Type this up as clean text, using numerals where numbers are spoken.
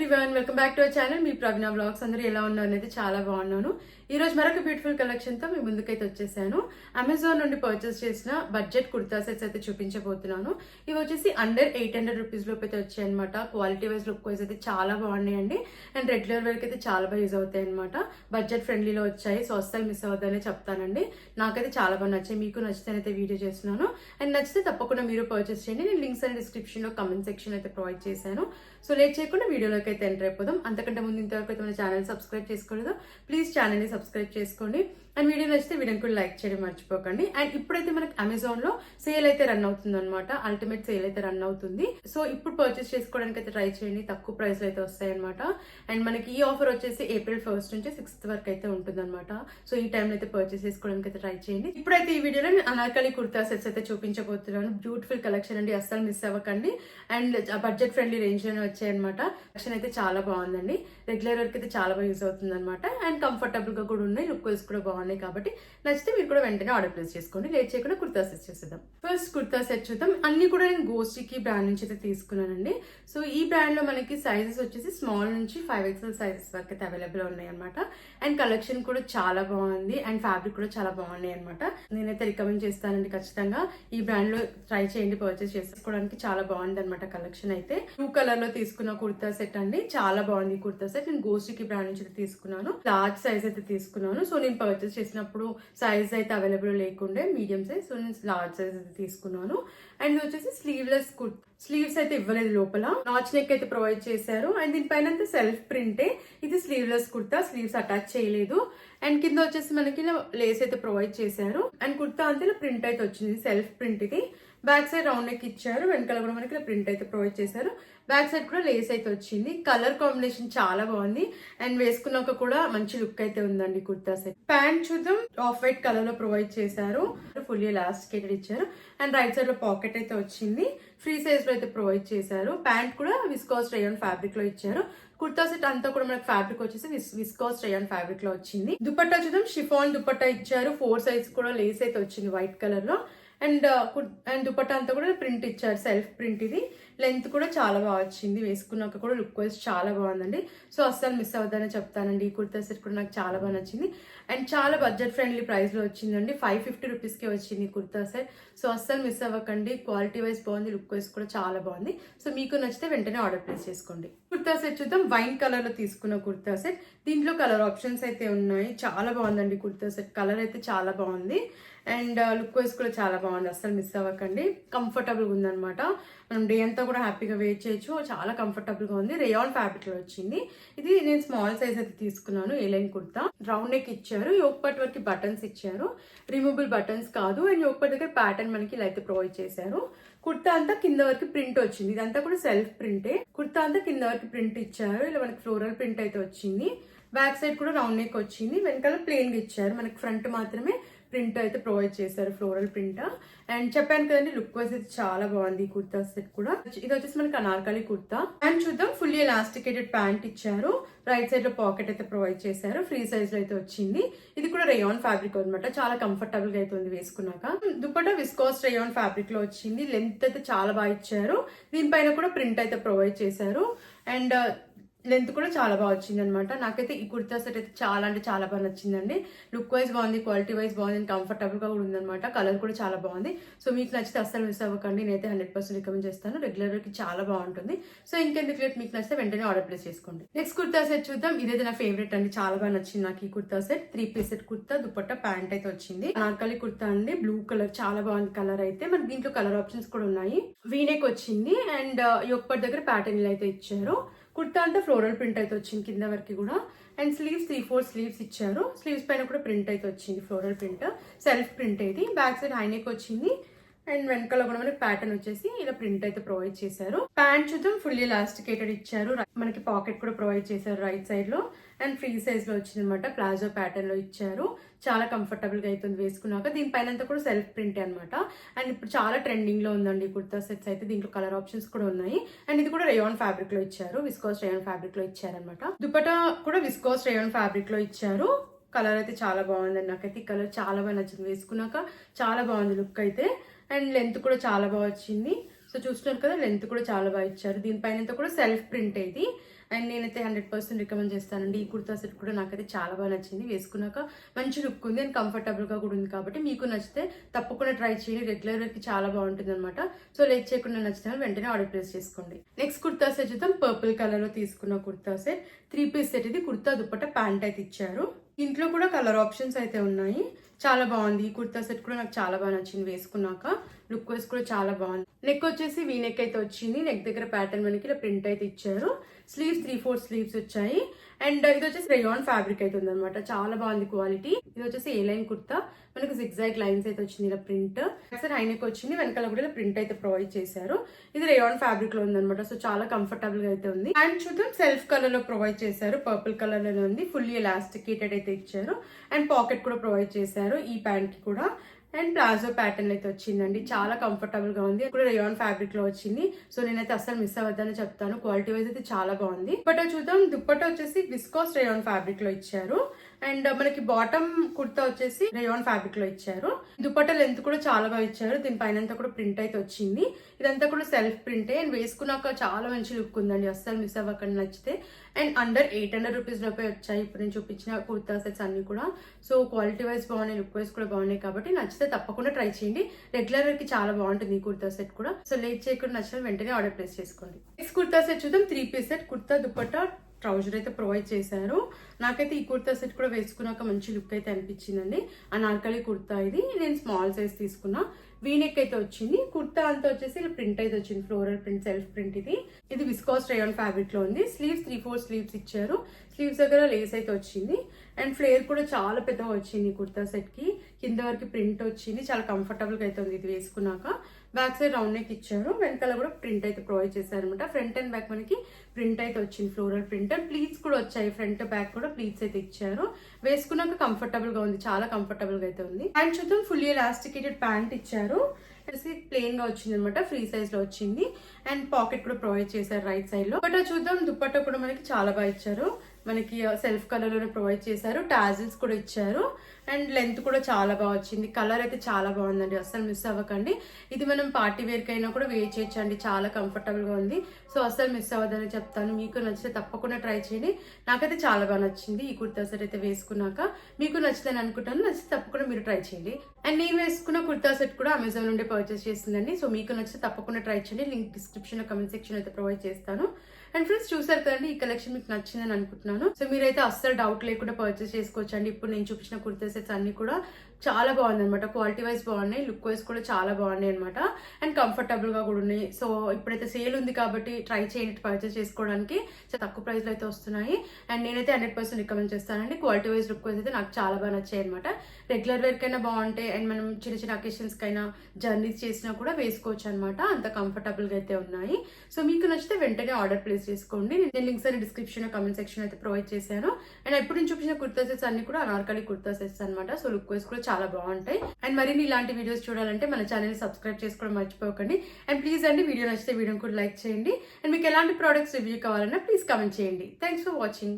Everyone, welcome back to our channel. మీ Pragna vlogs. అందరూ ఎలా ఉన్నారు అనేది చాలా బాగున్నాను. ఈ రోజు మరొక బ్యూటిఫుల్ కలెక్షన్ తో మీ ముందుకైతే వచ్చేసాను. అమెజాన్ నుండి పర్చేస్ చేసిన బడ్జెట్ కుర్తా సెట్స్ అయితే చూపించబోతున్నాను. ఇవి వచ్చేసి అండర్ 800 రూపీస్ లోపు అయితే వచ్చాయి అనమాట. క్వాలిటీ వైజ్, లుక్ వైజ్ అయితే చాలా బాగున్నాయండి. అండ్ రెగ్యులర్ వేర్ అయితే చాలా బాగా యూజ్ అవుతాయి అనమాట. బడ్జెట్ ఫ్రెండ్లీలో వచ్చాయి. సో అస్సలు మిస్ అవ్వద్దనే చెప్తానండి. నాకైతే చాలా బాగా నచ్చాయి. మీకు నచ్చితేనైతే వీడియో చేస్తున్నాను. అండ్ నచ్చితే తప్పకుండా మీరు పర్చేస్ చేయండి. నేను లింక్స్ అండ్ డిస్క్రిప్షన్ లో కమెంట్ సెక్షన్ అయితే ప్రొవైడ్ చేశాను. సో లేట్ చేయకుండా వీడియోలోకి అయితే ఎంటర్ అయిపోదాం. అంతకంటే ముందు ఇంతవరకు అయితే మన ఛానల్ సబ్స్క్రైబ్ చేసుకోలేదు, ప్లీజ్ ఛానల్ ని సబ్స్క్రైబ్ చేసుకోండి. అండ్ వీడియో నచ్చితే వీడియోని కూడా లైక్ చేయడం మర్చిపోకండి. అండ్ ఇప్పుడైతే మనకి అమెజాన్ లో సేల్ అయితే రన్ అవుతుంది అనమాట. అల్టిమేట్ సేల్ అయితే రన్ అవుతుంది. సో ఇప్పుడు పర్చేస్ చేసుకోవడానికి అయితే ట్రై చేయండి. తక్కువ ప్రైస్ అయితే వస్తాయి అనమాట. అండ్ మనకి ఈ ఆఫర్ వచ్చేసి April 1st నుంచి 6th వరకు అయితే ఉంటుంది అనమాట. సో ఈ టైంలో అయితే పర్చేస్ చేసుకోవడానికి అయితే ట్రై చేయండి. ఇప్పుడైతే ఈ వీడియోలో నేను అనార్కలి కుర్తా సెట్స్ అయితే చూపించబోతున్నాను. బ్యూటిఫుల్ కలెక్షన్ అండి, అస్సలు మిస్ అవ్వకండి. అండ్ బడ్జెట్ ఫ్రెండ్లీ రేంజ్ లోనే వచ్చాయి అనమాట. కలెక్షన్ అయితే చాలా బాగుందండి. రెగ్యులర్ వర్క్ అయితే చాలా బాగా యూజ్ అవుతుంది అనమాట. అండ్ కంఫర్టబుల్ గా కూడా ఉన్నాయి, లుక్ వైజ్ కూడా బాగున్నాయి. కాబట్టి నచ్చితే మీరు కూడా వెంటనే ఆర్డర్ ప్లేస్ చేసుకోండి. లేట్ చేయకుండా కుర్తా సెట్ చేసేద్దాం. ఫస్ట్ కుర్తా సెట్ చూద్దాం. అన్ని కూడా నేను గోస్టికి బ్రాండ్ నుంచి అయితే తీసుకున్నానండి. సో ఈ బ్రాండ్ లో మనకి సైజెస్ వచ్చేసి స్మాల్ నుంచి 5XL సైజెస్ వరకు అయితే అవైలబుల్ ఉన్నాయి అనమాట. అండ్ కలెక్షన్ కూడా చాలా బాగుంది. అండ్ ఫ్యాబ్రిక్ కూడా చాలా బాగున్నాయి అనమాట. నేనైతే రికమెండ్ చేస్తానండి. ఖచ్చితంగా ఈ బ్రాండ్ లో ట్రై చేయండి. పర్చేస్ చేసుకోవడానికి చాలా బాగుంది అనమాట. కలెక్షన్ అయితే బ్లూ కలర్ లో తీసుకున్న కుర్తా సెట్ అండి. చాలా బాగుంది ఈ కుర్తా సెట్. నేను గోస్టికి బ్రాండ్ నుంచి తీసుకున్నాను. లార్జ్ సైజ్ అయితే తీసుకున్నాను. సో నేను పర్చేస్ చేసినప్పుడు సైజ్ అయితే అవైలబుల్ లేకుండే, మీడియం సైజ్. సో నేను లార్జ్ సైజ్ అయితే తీసుకున్నాను. అండ్ వచ్చేసి స్లీవ్లెస్ స్లీవ్స్ అయితే ఇవ్వలేదు. లోపల నాచ్ నెక్ అయితే ప్రొవైడ్ చేశారు. అండ్ దీనిపైన అయితే సెల్ఫ్ ప్రింటే. ఇది స్లీవ్లెస్ కుర్తా, స్లీవ్స్ అటాచ్ చేయలేదు. అండ్ కింద వచ్చేసి మనకి లేస్ అయితే ప్రొవైడ్ చేశారు. అండ్ కుర్తా అంతే ప్రింట్ అయితే వచ్చింది, సెల్ఫ్ ప్రింట్ ఇది. బ్యాక్ సైడ్ రౌండ్ నెక్ ఇచ్చారు. వెనకాల కూడా మనకి ప్రింట్ అయితే ప్రొవైడ్ చేశారు. బ్యాక్ సైడ్ కూడా లేస్ అయితే వచ్చింది. కలర్ కాంబినేషన్ చాలా బాగుంది. అండ్ వేసుకున్నాక కూడా మంచి లుక్ అయితే ఉందండి కుర్తా సెట్. ప్యాంట్ చూద్దాం. ఆఫ్ వైట్ కలర్ లో ప్రొవైడ్ చేశారు. ఫుల్లీ ఎలాస్టికేటెడ్ ఇచ్చారు. అండ్ రైట్ సైడ్ లో పాకెట్ అయితే వచ్చింది. ఫ్రీ సైజ్ లో అయితే ప్రొవైడ్ చేశారు. ప్యాంట్ కూడా విస్కాస్ రేయాన్ ఫ్యాబ్రిక్ లో ఇచ్చారు. కుర్తా సెట్ అంతా కూడా మనకి ఫ్యాబ్రిక్ వచ్చేసి విస్కాస్ రేయాన్ ఫ్యాబ్రిక్ లో వచ్చింది. దుపట్టా చూద్దాం. షిఫాన్ దుపట్టా ఇచ్చారు. 4 సైజ్ కూడా లేస్ అయితే వచ్చింది వైట్ కలర్ లో. అండ్ దుపట్టా అంతా కూడా ప్రింట్ ఇచ్చారు, సెల్ఫ్ ప్రింట్. ఇది లెంత్ కూడా చాలా బాగా వచ్చింది. వేసుకున్నాక కూడా లుక్ వైజ్ చాలా బాగుందండి. సో అస్సలు మిస్ అవుతుందని చెప్తానండి. ఈ కుర్తా సెట్ కూడా నాకు చాలా బాగా నచ్చింది. అండ్ చాలా బడ్జెట్ ఫ్రెండ్లీ ప్రైస్ లో వచ్చిందండి. 550 రూపీస్కే వచ్చింది ఈ కుర్తా సెట్. సో అస్సలు మిస్ అవ్వకండి. క్వాలిటీ వైజ్ బాగుంది, లుక్ వైజ్ కూడా చాలా బాగుంది. సో మీకు నచ్చితే వెంటనే ఆర్డర్ ప్లేస్ చేసుకోండి. కుర్తా సెట్ చూద్దాం. వైన్ కలర్ లో తీసుకున్న కుర్తా సెట్. దీంట్లో కలర్ ఆప్షన్స్ అయితే ఉన్నాయి. చాలా బాగుందండి కుర్తా సెట్. కలర్ అయితే చాలా బాగుంది. అండ్ లుక్ వైజ్ కూడా చాలా బాగుంది. అస్సలు మిస్ అవ్వకండి. కంఫర్టబుల్ గా ఉందన్నమాట. మనం డే అంతా కూడా హ్యాపీగా వేర్ చేయొచ్చు. చాలా కంఫర్టబుల్ గా ఉంది. రేయాన్ ఫ్యాబ్రిక్ లో వచ్చింది. ఇది నేను స్మాల్ సైజ్ అయితే తీసుకున్నాను. ఏలైన్ కుర్తా. రౌండ్ నెక్ ఇచ్చారు. యోక్ పార్ట్ వరకు బటన్స్ ఇచ్చారు. రిమూవబుల్ బటన్స్ కాదు. అండ్ యోక్ పార్ట్ దగ్గర ప్యాటర్న్ మనకి ఇలా అయితే ప్రొవైడ్ చేశారు. కుర్తా అంతా కింద వరకు ప్రింట్ వచ్చింది. ఇదంతా కూడా సెల్ఫ్ ప్రింటే. కుర్తా అంతా కింద వరకు ప్రింట్ ఇచ్చారు. ఇలా మనకి ఫ్లోరల్ ప్రింట్ అయితే వచ్చింది. బ్యాక్ సైడ్ కూడా రౌండ్ నెక్ వచ్చింది. వెనకాల ప్లెయిన్ గా ఇచ్చారు. మనకి ఫ్రంట్ మాత్రమే ప్రింట్ అయితే ప్రొవైడ్ చేశారు, ఫ్లోరల్ ప్రింట్. అండ్ చెప్పాను కదండి, లుక్ వైజ్ అయితే చాలా బాగుంది ఈ కుర్తా సెట్ కూడా. ఇది వచ్చేసి మనకి అనార్కలి కుర్తా. అండ్ చూద్దాం. ఫుల్లీ ఎలాస్టికేటెడ్ ప్యాంట్ ఇచ్చారు. రైట్ సైడ్ లో పాకెట్ అయితే ప్రొవైడ్ చేశారు. ఫ్రీ సైజ్ లో అయితే వచ్చింది. ఇది కూడా రేయాన్ ఫ్యాబ్రిక్ అనమాట. చాలా కంఫర్టబుల్ గా అయితే ఉంది వేసుకున్నాక. దుపట్టా విస్కాస్ రేయాన్ ఫ్యాబ్రిక్ లో వచ్చింది. లెంత్ అయితే చాలా బాగా ఇచ్చారు. దీనిపైన కూడా ప్రింట్ అయితే ప్రొవైడ్ చేశారు. అండ్ లెంత్ కూడా చాలా బాగా వచ్చింది అనమాట. నాకైతే ఈ కుర్తా సెట్ అయితే చాలా అంటే చాలా బాగా నచ్చిందండి. లుక్ వైజ్ బాగుంది, క్వాలిటీ వైజ్ బాగుంది, కంఫర్టబుల్ గా కూడా ఉందన్నమాట. కలర్ కూడా చాలా బాగుంది. సో మీకు నచ్చితే అస్సలు మిస్ అవ్వకండి. నేనైతే 100% రికమెండ్ చేస్తాను. రెగ్యులర్ కి చాలా బాగుంటుంది. సో ఇంకెందుకు లేట్, మీకు నచ్చితే వెంటనే ఆర్డర్ ప్లేస్ చేసుకోండి. నెక్స్ట్ కుర్తా సెట్ చూద్దాం. ఇదైతే నా ఫేవరెట్ అండి. చాలా బాగా నచ్చింది నాకు ఈ kurta set. 3 piece set kurta, dupatta, pant అయితే వచ్చింది. అనార్కలి కుర్తా అండి. బ్లూ కలర్ చాలా బాగుంది కలర్ అయితే. మనకి దీంట్లో కలర్ ఆప్షన్స్ కూడా ఉన్నాయి. వీనెక్ వచ్చింది. అండ్ యొక్కటి దగ్గర ప్యాటర్న్ అయితే ఇచ్చారు. కుర్తా అంతా ఫ్లోరల్ ప్రింట్ అయితే వచ్చింది కింద వరకు కూడా. అండ్ స్లీవ్స్ 3-4 స్లీవ్స్ ఇచ్చారు. స్లీవ్స్ పైన కూడా ప్రింట్ అయితే వచ్చింది, ఫ్లోరల్ ప్రింట్, సెల్ఫ్ ప్రింట్. ఇది బ్యాక్ సైడ్ హైనెక్ వచ్చింది. అండ్ వెనకాల కూడా మనకి ప్యాటర్న్ వచ్చేసి ఇలా ప్రింట్ అయితే ప్రొవైడ్ చేశారు. ప్యాంట్ చూద్దాం. ఫుల్లీ ఎలాస్టికేటెడ్ ఇచ్చారు. మనకి పాకెట్ కూడా ప్రొవైడ్ చేశారు రైట్ సైడ్ లో. అండ్ ఫ్రీ సైజ్ లో వచ్చింది అనమాట. ప్లాజో ప్యాటర్న్ లో ఇచ్చారు. చాలా కంఫర్టబుల్ గా అవుతుంది వేసుకున్నాక. దీనిపైన అంతా కూడా సెల్ఫ్ ప్రింట్ అనమాట. అండ్ ఇప్పుడు చాలా ట్రెండింగ్ లో ఉందండి కుర్తా సెట్స్ అయితే. దీంట్లో కలర్ ఆప్షన్స్ కూడా ఉన్నాయి. అండ్ ఇది కూడా రేయాన్ ఫ్యాబ్రిక్ లో ఇచ్చారు. విస్కాస్ రేయాన్ ఫ్యాబ్రిక్ లో ఇచ్చారనమాట. దుపట్టా కూడా విస్కాస్ రేయాన్ ఫ్యాబ్రిక్ లో ఇచ్చారు. కలర్ అయితే చాలా బాగుందండి. నాకైతే ఈ కలర్ చాలా బాగా నచ్చింది. వేసుకున్నాక చాలా బాగుంది లుక్ అయితే. అండ్ లెంత్ కూడా చాలా బాగా వచ్చింది. సో చూస్తున్నారు కదా, లెంత్ కూడా చాలా బాగా ఇచ్చారు. దీనిపైన కూడా సెల్ఫ్ ప్రింట్ ఇది. అండ్ నేనైతే 100% రికమెండ్ చేస్తానండి. ఈ కుర్తా సెట్ కూడా నాకైతే చాలా బాగా నచ్చింది. వేసుకున్నాక మంచి లుక్ ఉంది అండ్ కంఫర్టబుల్గా కూడా ఉంది కాబట్టి మీకు నచ్చితే తప్పకుండా ట్రై చేయండి. రెగ్యులర్ వేర్కి చాలా బాగుంటుంది అనమాట. సో లేట్ చేయకుండా నచ్చితే వెంటనే ఆర్డర్ ప్లేస్ చేసుకోండి. నెక్స్ట్ కుర్తా సెట్ చూద్దాం. పర్పుల్ కలర్లో తీసుకున్న కుర్తా సెట్ 3 పీస్ సెట్. ఇది కుర్తా దుపట్టా ప్యాంట్ అయితే ఇచ్చారు. ఇంట్లో కూడా కలర్ ఆప్షన్స్ అయితే ఉన్నాయి. చాలా బాగుంది. ఈ కుర్తా సెట్ కూడా నాకు చాలా బాగా నచ్చింది. వేసుకున్నాక లుక్ వైస్ కూడా చాలా బాగుంది. నెక్ వచ్చేసి వీ నెక్ అయితే వచ్చింది. నెక్ దగ్గర ప్యాటర్న్ మనకి ఇలా ప్రింట్ అయితే ఇచ్చారు. స్లీవ్స్ 3/4 స్లీవ్స్ వచ్చాయి. అండ్ ఇది వచ్చేసి రేయాన్ ఫ్యాబ్రిక్ అయితే ఉందన్నమాట. చాలా బాగుంది క్వాలిటీ. ఇది వచ్చేసి ఏ లైన్ కుర్తా, మనకి జిగ్జాగ్ లైన్స్ అయితే వచ్చింది ఇలా ప్రింట్. ఒకసారి హైనెక్ వచ్చింది, వెనకాల కూడా ఇలా ప్రింట్ అయితే ప్రొవైడ్ చేశారు. ఇది రేయాన్ ఫ్యాబ్రిక్ లో ఉందన్నమాట. సో చాలా కంఫర్టబుల్ గా అయితే ఉంది. అండ్ చూద్దాం, సెల్ఫ్ కలర్ లో ప్రొవైడ్ చేశారు. పర్పుల్ కలర్ లోనే ఉంది. ఫుల్లీ ఎలాస్టికేటెడ్ అయితే ఇచ్చారు. అండ్ పాకెట్ కూడా ప్రొవైడ్ చేశారు ఈ ప్యాంట్ కి కూడా. అండ్ ప్లాజో ప్యాటర్న్ అయితే వచ్చిందండి. చాలా కంఫర్టబుల్ గా ఉంది. కూడా రేయాన్ ఫ్యాబ్రిక్ లో వచ్చింది. సో నేనైతే అస్సలు మిస్ అవ్వద్దని చెప్తాను. క్వాలిటీ వైజ్ అయితే చాలా బాగుంది. దుపట్టా చూద్దాం. దుపట్టా వచ్చేసి విస్కాస్ రేయాన్ ఫ్యాబ్రిక్ లో ఇచ్చారు. అండ్ మనకి బాటమ్ కుర్తా వచ్చేసి రేయాన్ ఫ్యాబ్రిక్ లో ఇచ్చారు. దుపట్టా లెంత్ కూడా చాలా బాగా ఇచ్చారు. దీనిపైన కూడా ప్రింట్ అయితే వచ్చింది. ఇదంతా కూడా సెల్ఫ్ ప్రింటే. అండ్ వేసుకున్నాక చాలా మంచి లుక్ ఉందండి. అస్సలు మిస్ అవ్వకండి నచ్చితే. అండ్ అండర్ 800 రూపీస్ లోపే వచ్చాయి ఇప్పుడు నేను చూపించిన కుర్తా సెట్స్ అన్ని కూడా. సో క్వాలిటీ వైజ్ బాగున్నాయి, లుక్ వైజ్ కూడా బాగున్నాయి కాబట్టి నచ్చితే తప్పకుండా ట్రై చేయండి. రెగ్యులర్ కి చాలా బాగుంటుంది ఈ కుర్తా సెట్ కూడా. సో లేట్ చేయకుండా నచ్చిన వెంటనే ఆర్డర్ ప్లేస్ చేసుకోండి. నెక్స్ట్ కుర్తా సెట్ చూద్దాం. 3 piece set. Kurta dupatta trouser అయితే ప్రొవైడ్ చేశారు. నాకైతే ఈ కుర్తా సెట్ కూడా వేసుకున్నాక మంచి లుక్ అయితే అనిపించిందండి. అనార్కలి కుర్తా ఇది. నేను స్మాల్ సైజ్ తీసుకున్నా. వీనెక్ అయితే వచ్చింది. కుర్తా అంతా వచ్చేసి ఇలా ప్రింట్ అయితే వచ్చింది. ఫ్లోరల్ ప్రింట్, సెల్ఫ్ ప్రింట్ ఇది. ఇది విస్కాస్ రేయాన్ ఫ్యాబ్రిక్ లో ఉంది. స్లీవ్స్ 3/4 స్లీవ్స్ ఇచ్చారు. స్లీవ్స్ దగ్గర లేస్ అయితే వచ్చింది. అండ్ ఫ్లేర్ కూడా చాలా పెద్దగా వచ్చింది కుర్తా సెట్ కి. కింద వరకు ప్రింట్ వచ్చింది. చాలా కంఫర్టబుల్ గా అయితే ఉంది ఇది వేసుకున్నాక. బ్యాక్ సైడ్ రౌండ్ నెక్ ఇచ్చారు. వెనకాల కూడా ప్రింట్ అయితే ప్రొవైడ్ చేశారు అనమాట. ఫ్రంట్ అండ్ బ్యాక్ మనకి ప్రింట్ అయితే వచ్చింది. Floral print. అండ్ ప్లీట్స్ కూడా వచ్చాయి. ఫ్రంట్ బ్యాక్ కూడా ప్లీట్స్ అయితే ఇచ్చారు. వేసుకున్నాక కంఫర్టబుల్ గా ఉంది. చాలా కంఫర్టబుల్ గా అయితే ఉంది. అండ్ చూద్దాం, ఫుల్లీ ఎలాస్టికేటెడ్ ప్యాంట్ ఇచ్చారు. ప్లెయిన్ గా వచ్చింది అనమాట. ఫ్రీ సైజ్ లో వచ్చింది. అండ్ పాకెట్ కూడా ప్రొవైడ్ చేశారు రైట్ సైడ్ లో. దుపట్టా చూద్దాం. దుపట్టా కూడా మనకి చాలా బాగా ఇచ్చారు. మనకి సెల్ఫ్ కలర్ లోనే ప్రొవైడ్ చేశారు. టాజిల్స్ కూడా ఇచ్చారు. అండ్ లెంత్ కూడా చాలా బాగా వచ్చింది. కలర్ అయితే చాలా బాగుందండి. అస్సలు మిస్ అవ్వకండి. ఇది మనం పార్టీ వేర్ కైనా కూడా వేర్ చేయొచ్చండి. చాలా కంఫర్టబుల్ గా ఉంది. సో అస్సలు మిస్ అవ్వదని చెప్తాను. మీకు నచ్చితే తప్పకుండా ట్రై చేయండి. నాకైతే చాలా బాగా నచ్చింది ఈ కుర్తా సెట్ అయితే వేసుకున్నాక. మీకు నచ్చిందని అనుకుంటాను. నచ్చితే తప్పకుండా మీరు ట్రై చేయండి. అండ్ నేను వేసుకున్న కుర్తా సెట్ కూడా అమెజాన్ నుండి పర్చేస్ చేసిందండి. సో మీకు నచ్చితే తప్పకుండా ట్రై చేయండి. లింక్ డిస్క్రిప్షన్ లో, కమెంట్ సెక్షన్ అయితే ప్రొవైడ్ చేస్తాను. అండ్ ఫ్రెండ్స్, చూసారు కదండి, ఈ కలెక్షన్ మీకు నచ్చిందని అనుకుంటున్నాను. సో మీరైతే అస్సలు డౌట్ లేకుండా పర్చేస్ చేసుకోవచ్చు అండి. ఇప్పుడు నేను చూపించిన కుర్తా సెట్స్ అన్ని కూడా చాలా బాగుంది అనమాట. క్వాలిటీ వైజ్ బాగున్నాయి, లుక్ వైజ్ కూడా చాలా బాగున్నాయి అనమాట. అండ్ కంఫర్టబుల్ గా కూడా ఉన్నాయి. సో ఇప్పుడైతే సేల్ ఉంది కాబట్టి ట్రై చేయండి పర్చేస్ చేసుకోవడానికి. చాలా తక్కువ ప్రైస్ లో అయితే వస్తున్నాయి. అండ్ నేనైతే 100% రికమెండ్ చేస్తానండి. క్వాలిటీ వైజ్, లుక్ వైజ్ అయితే నాకు చాలా బాగా నచ్చాయి అనమాట. రెగ్యులర్ వేర్ కైనా బాగుంటాయి. అండ్ మనం చిన్న చిన్న అకేషన్స్ కైనా జర్నీస్ చేసినా కూడా వేసుకోవచ్చు అనమాట. అంత కంఫర్టబుల్ గా అయితే ఉన్నాయి. సో మీకు నచ్చితే వెంటనే ఆర్డర్ ప్లేస్ చేసుకోండి. నేను లింక్స్ అన్ని డిస్క్రిప్షన్, కమెంట్ సెక్షన్ అయితే ప్రొవైడ్ చేశాను. అండ్ ఇప్పుడు నేను చూపించిన కుర్తా సెట్స్ అన్ని కూడా అనార్కలి కుర్తా సెట్స్ అనమాట. సో లుక్ వైజ్ కూడా చాలా బాగుంటాయి. అండ్ మరిన్ని ఇలాంటి వీడియోస్ చూడాలంటే మన ఛానల్ సబ్స్క్రైబ్ చేసుకోవడం మర్చిపోకండి. అండ్ ప్లీజ్ అండి, వీడియో నచ్చితే వీడియోని కూడా లైక్ చేయండి. అండ్ మీకు ఎలాంటి ప్రోడక్ట్స్ రివ్యూ కావాలన్నా ప్లీజ్ కమెంట్ చేయండి. Thanks for watching.